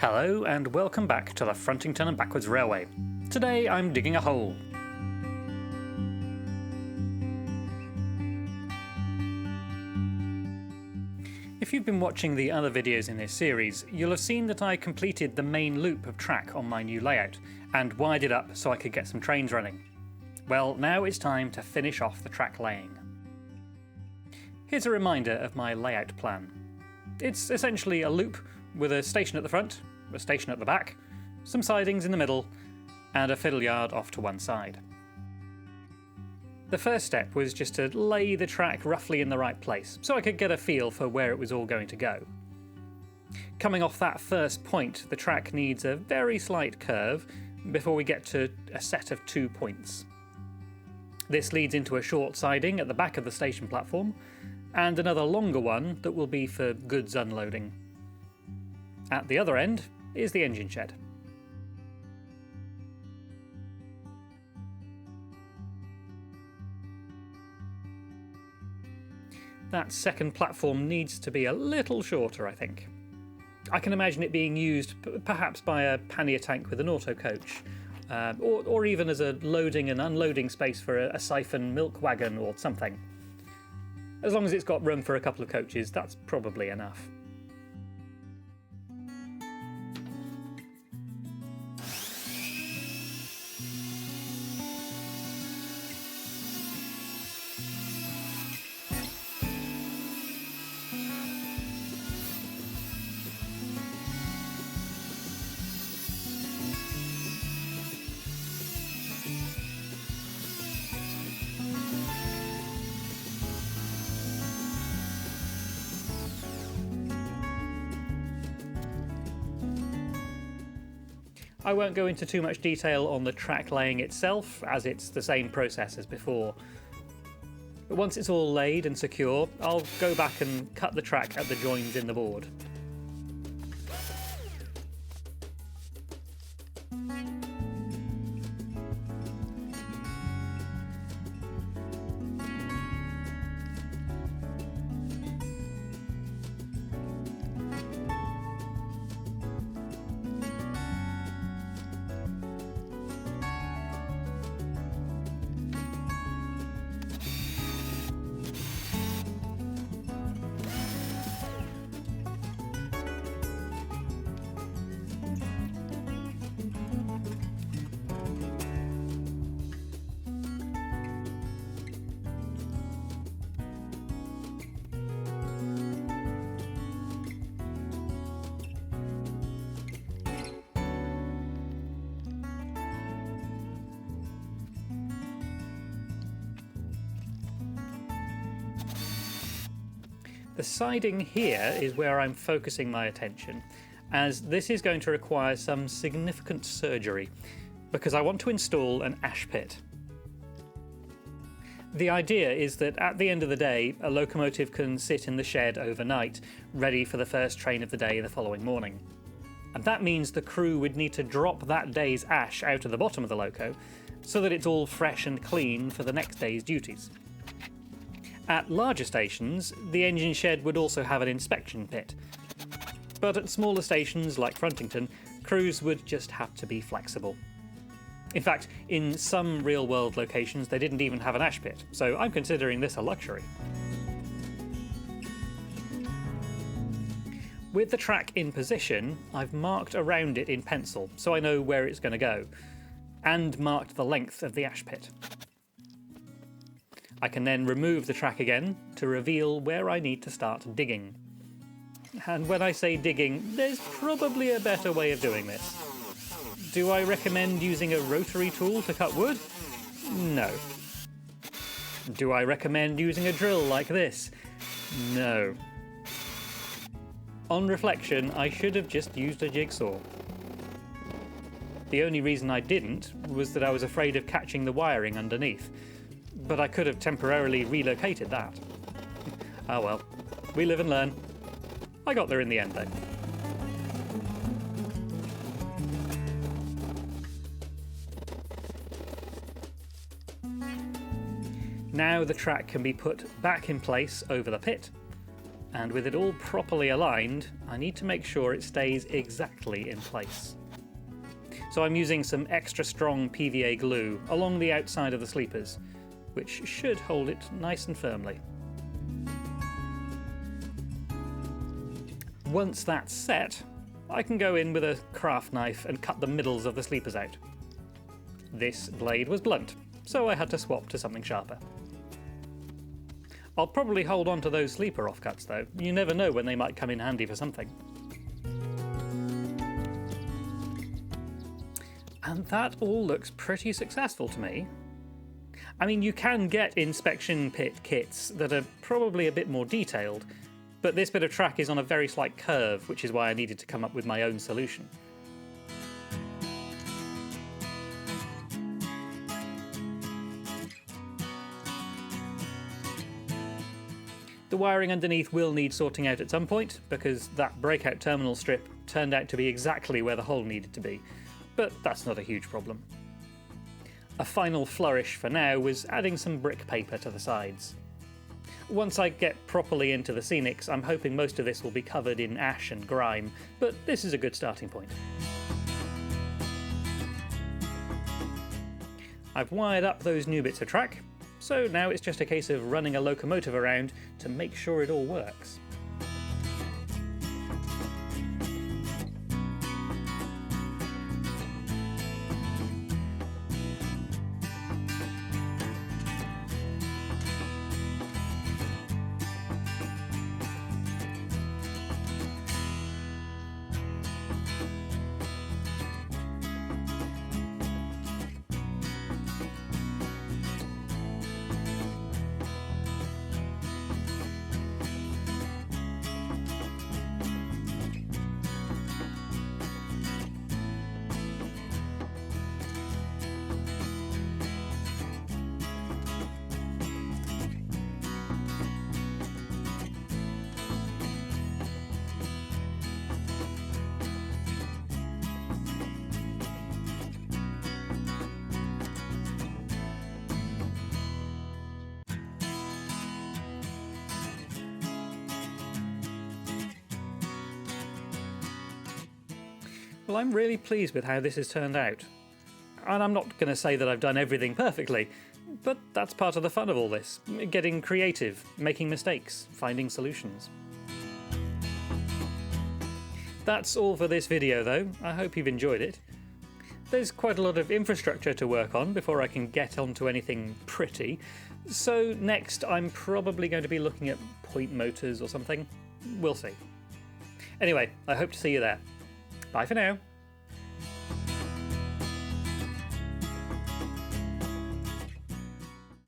Hello and welcome back to the Frontington and Backwoods Railway. Today I'm digging a hole. If you've been watching the other videos in this series, you'll have seen that I completed the main loop of track on my new layout and wired it up so I could get some trains running. Well, now it's time to finish off the track laying. Here's a reminder of my layout plan. It's essentially a loop with a station at the front, a station at the back, some sidings in the middle, and a fiddle yard off to one side. The first step was just to lay the track roughly in the right place, so I could get a feel for where it was all going to go. Coming off that first point, the track needs a very slight curve before we get to a set of 2 points. This leads into a short siding at the back of the station platform, and another longer one that will be for goods unloading. At the other end is the engine shed. That second platform needs to be a little shorter, I think. I can imagine it being used perhaps by a pannier tank with an auto coach, or even as a loading and unloading space for a siphon milk wagon or something. As long as it's got room for a couple of coaches, that's probably enough. I won't go into too much detail on the track laying itself, as it's the same process as before. But once it's all laid and secure, I'll go back and cut the track at the joins in the board. The siding here is where I'm focusing my attention, as this is going to require some significant surgery, because I want to install an ash pit. The idea is that at the end of the day, a locomotive can sit in the shed overnight, ready for the first train of the day the following morning. And that means the crew would need to drop that day's ash out of the bottom of the loco, so that it's all fresh and clean for the next day's duties. At larger stations, the engine shed would also have an inspection pit. But at smaller stations like Frontington, crews would just have to be flexible. In fact, in some real-world locations they didn't even have an ash pit, so I'm considering this a luxury. With the track in position, I've marked around it in pencil so I know where it's going to go, and marked the length of the ash pit. I can then remove the track again to reveal where I need to start digging. And when I say digging, there's probably a better way of doing this. Do I recommend using a rotary tool to cut wood? No. Do I recommend using a drill like this? No. On reflection, I should have just used a jigsaw. The only reason I didn't was that I was afraid of catching the wiring underneath. But I could have temporarily relocated that. Oh well, we live and learn. I got there in the end though. Now the track can be put back in place over the pit, and with it all properly aligned, I need to make sure it stays exactly in place. So I'm using some extra strong PVA glue along the outside of the sleepers, which should hold it nice and firmly. Once that's set, I can go in with a craft knife and cut the middles of the sleepers out. This blade was blunt, so I had to swap to something sharper. I'll probably hold on to those sleeper offcuts though, you never know when they might come in handy for something. And that all looks pretty successful to me. I mean, you can get inspection pit kits that are probably a bit more detailed, but this bit of track is on a very slight curve, which is why I needed to come up with my own solution. The wiring underneath will need sorting out at some point, because that breakout terminal strip turned out to be exactly where the hole needed to be, but that's not a huge problem. A final flourish for now was adding some brick paper to the sides. Once I get properly into the scenics, I'm hoping most of this will be covered in ash and grime, but this is a good starting point. I've wired up those new bits of track, so now it's just a case of running a locomotive around to make sure it all works. Well, I'm really pleased with how this has turned out. And I'm not going to say that I've done everything perfectly, but that's part of the fun of all this. Getting creative, making mistakes, finding solutions. That's all for this video though, I hope you've enjoyed it. There's quite a lot of infrastructure to work on before I can get onto anything pretty, so next I'm probably going to be looking at point motors or something. We'll see. Anyway, I hope to see you there. Bye for now.